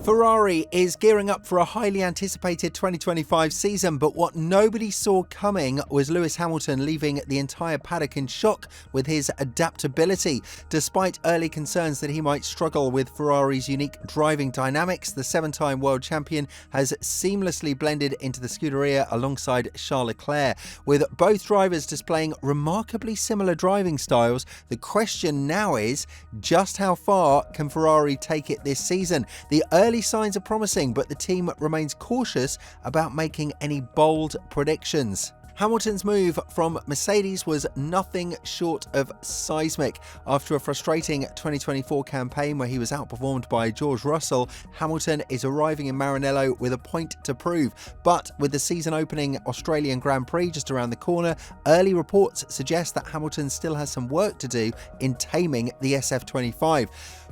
Ferrari is gearing up for a highly anticipated 2025 season, but what nobody saw coming was Lewis Hamilton leaving the entire paddock in shock with his adaptability. Despite early concerns that he might struggle with Ferrari's unique driving dynamics, the seven-time world champion has seamlessly blended into the Scuderia alongside Charles Leclerc. With both drivers displaying remarkably similar driving styles, the question now is, just how far can Ferrari take it this season? The early signs are promising, but the team remains cautious about making any bold predictions. Hamilton's move from Mercedes was nothing short of seismic. After a frustrating 2024 campaign where he was outperformed by George Russell, Hamilton is arriving in Maranello with a point to prove. But with the season-opening Australian Grand Prix just around the corner, early reports suggest that Hamilton still has some work to do in taming the SF-25.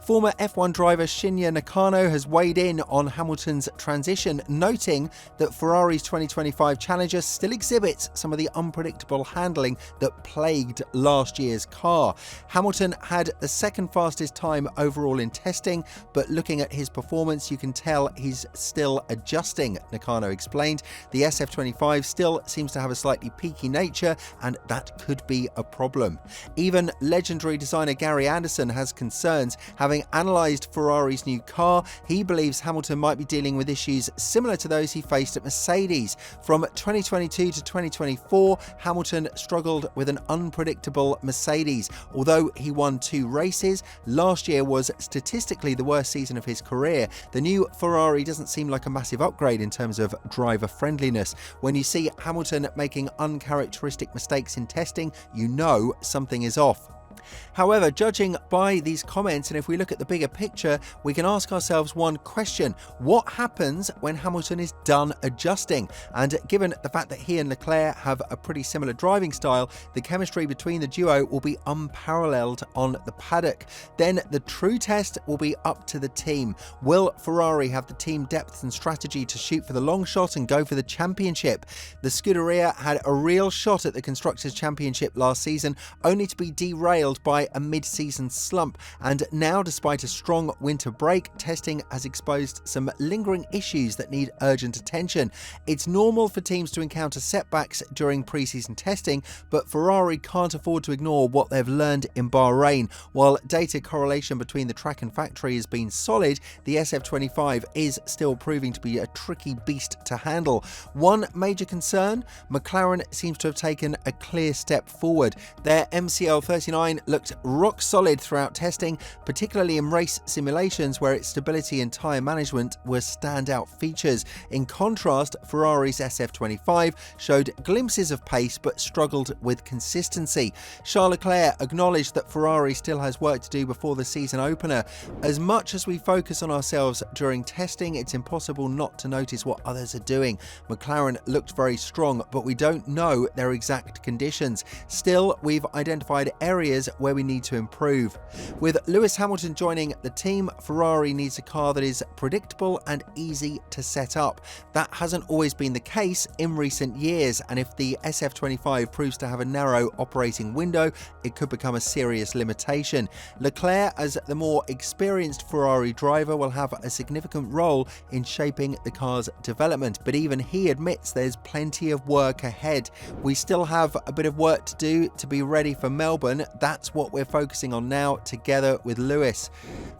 Former F1 driver Shinya Nakano has weighed in on Hamilton's transition, noting that Ferrari's 2025 Challenger still exhibits some of the unpredictable handling that plagued last year's car. Hamilton had the second fastest time overall in testing, but looking at his performance, you can tell he's still adjusting, Nakano explained. The SF-25 still seems to have a slightly peaky nature, and that could be a problem. Even legendary designer Gary Anderson has concerns. Having analysed Ferrari's new car, he believes Hamilton might be dealing with issues similar to those he faced at Mercedes. From 2022 to 2024, Hamilton struggled with an unpredictable Mercedes. Although he won 2 races, last year was statistically the worst season of his career. The new Ferrari doesn't seem like a massive upgrade in terms of driver friendliness. When you see Hamilton making uncharacteristic mistakes in testing, you know something is off. However, judging by these comments, and if we look at the bigger picture, we can ask ourselves one question: what happens when Hamilton is done adjusting? And given the fact that he and Leclerc have a pretty similar driving style, the chemistry between the duo will be unparalleled on the paddock. Then the true test will be up to the team. Will Ferrari have the team depth and strategy to shoot for the long shot and go for the championship? The Scuderia had a real shot at the Constructors' Championship last season, only to be derailed by a mid-season slump, and now, despite a strong winter break, testing has exposed some lingering issues that need urgent attention. It's normal for teams to encounter setbacks during pre-season testing, but Ferrari can't afford to ignore what they've learned in Bahrain. While data correlation between the track and factory has been solid, the SF-25 is still proving to be a tricky beast to handle. One major concern: McLaren seems to have taken a clear step forward. Their MCL-39 looked rock solid throughout testing, particularly in race simulations where its stability and tyre management were standout features. In contrast, Ferrari's SF-25 showed glimpses of pace but struggled with consistency. Charles Leclerc acknowledged that Ferrari still has work to do before the season opener. As much as we focus on ourselves during testing, it's impossible not to notice what others are doing. McLaren looked very strong, but we don't know their exact conditions. Still, we've identified areas where we need to improve. With Lewis Hamilton joining the team, Ferrari needs a car that is predictable and easy to set up. That hasn't always been the case in recent years, and if the SF-25 proves to have a narrow operating window, it could become a serious limitation. Leclerc, as the more experienced Ferrari driver, will have a significant role in shaping the car's development, but even he admits there's plenty of work ahead. We still have a bit of work to do to be ready for Melbourne. That's what we're focusing on now, together with Lewis.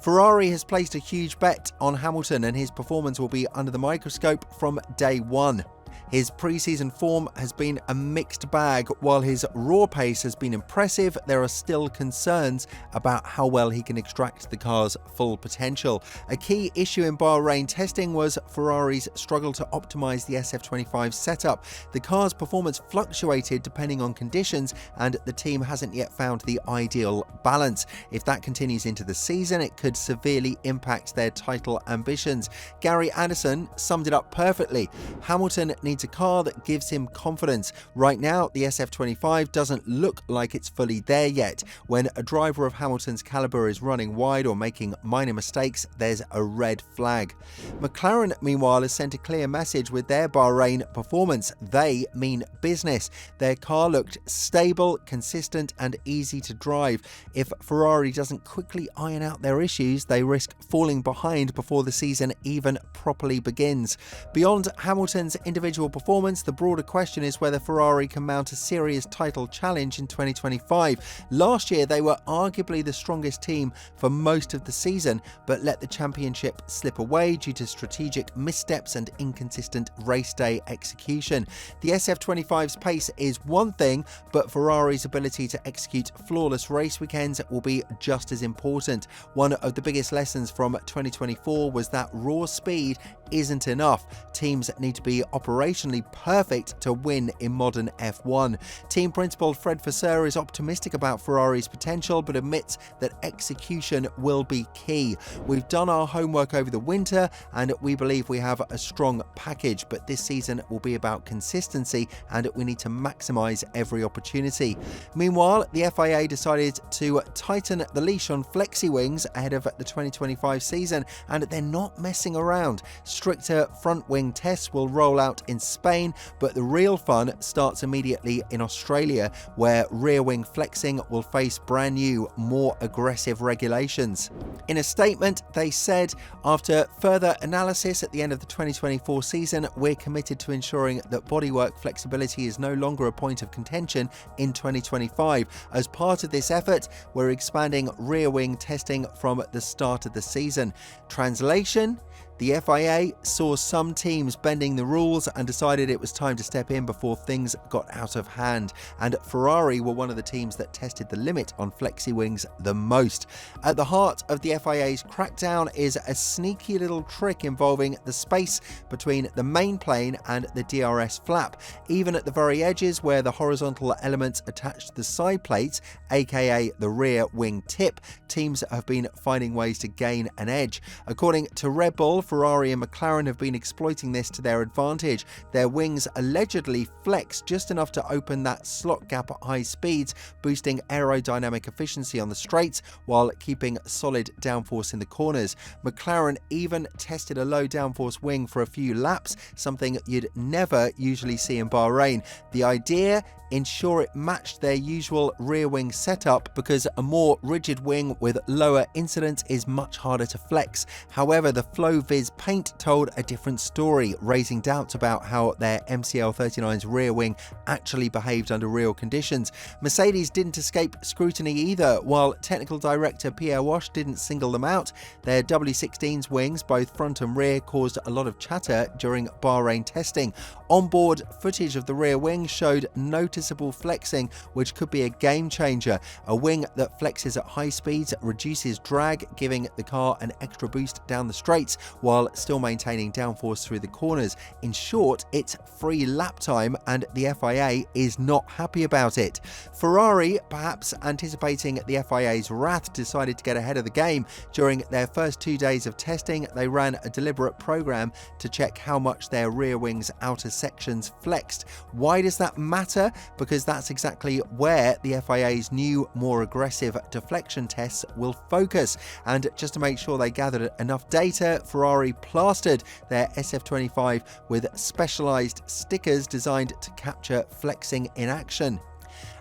Ferrari has placed a huge bet on Hamilton, and his performance will be under the microscope from day one. His pre-season form has been a mixed bag. While his raw pace has been impressive, there are still concerns about how well he can extract the car's full potential. A key issue in Bahrain testing was Ferrari's struggle to optimize the SF-25 setup. The car's performance fluctuated depending on conditions, and the team hasn't yet found the ideal balance. If that continues into the season, it could severely impact their title ambitions. Gary Anderson summed it up perfectly. Hamilton needs a car that gives him confidence. Right now, the SF-25 doesn't look like it's fully there yet. When a driver of Hamilton's caliber is running wide or making minor mistakes, there's a red flag. McLaren, meanwhile, has sent a clear message with their Bahrain performance. They mean business. Their car looked stable, consistent, and easy to drive. If Ferrari doesn't quickly iron out their issues, they risk falling behind before the season even properly begins. Beyond Hamilton's individual performance, the broader question is whether Ferrari can mount a serious title challenge in 2025. Last year, they were arguably the strongest team for most of the season, but let the championship slip away due to strategic missteps and inconsistent race day execution. The SF-25's pace is one thing, but Ferrari's ability to execute flawless race weekends will be just as important. One of the biggest lessons from 2024 was that raw speed isn't enough. Teams need to be operationally perfect to win in modern F1. Team principal Fred Vasseur is optimistic about Ferrari's potential, but admits that execution will be key. We've done our homework over the winter, and we believe we have a strong package, but this season will be about consistency, and we need to maximize every opportunity. Meanwhile, the FIA decided to tighten the leash on flexi wings ahead of the 2025 season, and they're not messing around. Stricter front wing tests will roll out in Spain, but the real fun starts immediately in Australia, where rear wing flexing will face brand new, more aggressive regulations. In a statement, they said, after further analysis at the end of the 2024 season, we're committed to ensuring that bodywork flexibility is no longer a point of contention in 2025. As part of this effort, we're expanding rear wing testing from the start of the season. Translation: the FIA saw some teams bending the rules and decided it was time to step in before things got out of hand. And Ferrari were one of the teams that tested the limit on flexi wings the most. At the heart of the FIA's crackdown is a sneaky little trick involving the space between the main plane and the DRS flap. Even at the very edges where the horizontal elements attach to the side plates, aka the rear wing tip, teams have been finding ways to gain an edge. According to Red Bull, Ferrari and McLaren have been exploiting this to their advantage. Their wings allegedly flex just enough to open that slot gap at high speeds, boosting aerodynamic efficiency on the straights while keeping solid downforce in the corners. McLaren even tested a low downforce wing for a few laps, something you'd never usually see in Bahrain. The idea: ensure it matched their usual rear wing setup, because a more rigid wing with lower incidence is much harder to flex. However, the FlowViz paint told a different story, raising doubts about how their MCL39's rear wing actually behaved under real conditions. Mercedes didn't escape scrutiny either. While technical director Pierre Wash didn't single them out, their W16's wings, both front and rear, caused a lot of chatter during Bahrain testing. Onboard footage of the rear wing showed noticeable flexing, which could be a game changer. A wing that flexes at high speeds reduces drag, giving the car an extra boost down the straights while still maintaining downforce through the corners. In short, it's free lap time, and the FIA is not happy about it. Ferrari, perhaps anticipating the FIA's wrath, decided to get ahead of the game. During their first 2 days of testing, they ran a deliberate program to check how much their rear wing's outer sections flexed. Why does that matter? Because that's exactly where the FIA's new, more aggressive deflection tests will focus. And just to make sure they gathered enough data, Ferrari plastered their SF-25 with specialized stickers designed to capture flexing in action.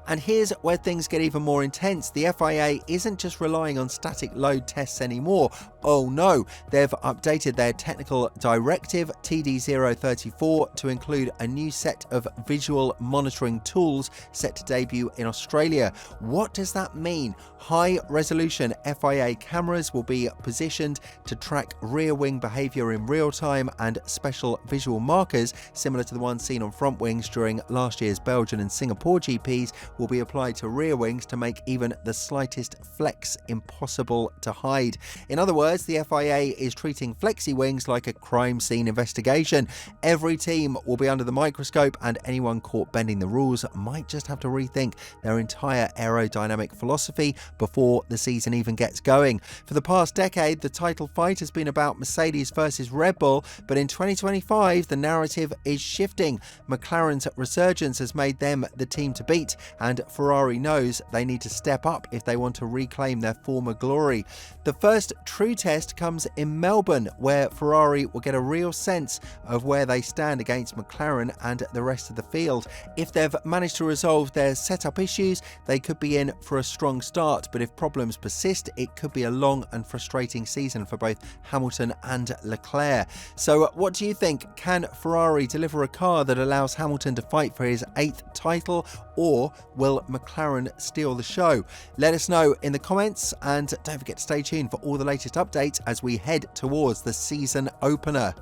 And here's where things get even more intense. The FIA isn't just relying on static load tests anymore. Oh no, they've updated their technical directive TD034 to include a new set of visual monitoring tools set to debut in Australia. What does that mean? High-resolution FIA cameras will be positioned to track rear wing behavior in real time, and special visual markers, similar to the ones seen on front wings during last year's Belgian and Singapore GPs, will be applied to rear wings to make even the slightest flex impossible to hide. In other words, words, the FIA is treating flexi wings like a crime scene investigation. Every team will be under the microscope, and anyone caught bending the rules might just have to rethink their entire aerodynamic philosophy before the season even gets going. For the past decade, the title fight has been about Mercedes versus Red Bull, but in 2025, the narrative is shifting. McLaren's resurgence has made them the team to beat, and Ferrari knows they need to step up if they want to reclaim their former glory. The first true test comes in Melbourne, where Ferrari will get a real sense of where they stand against McLaren and the rest of the field. If they've managed to resolve their setup issues, they could be in for a strong start, but if problems persist, it could be a long and frustrating season for both Hamilton and Leclerc. So what do you think? Can Ferrari deliver a car that allows Hamilton to fight for his 8th title, or will McLaren steal the show? Let us know in the comments, and don't forget to stay tuned for all the latest updates as we head towards the season opener.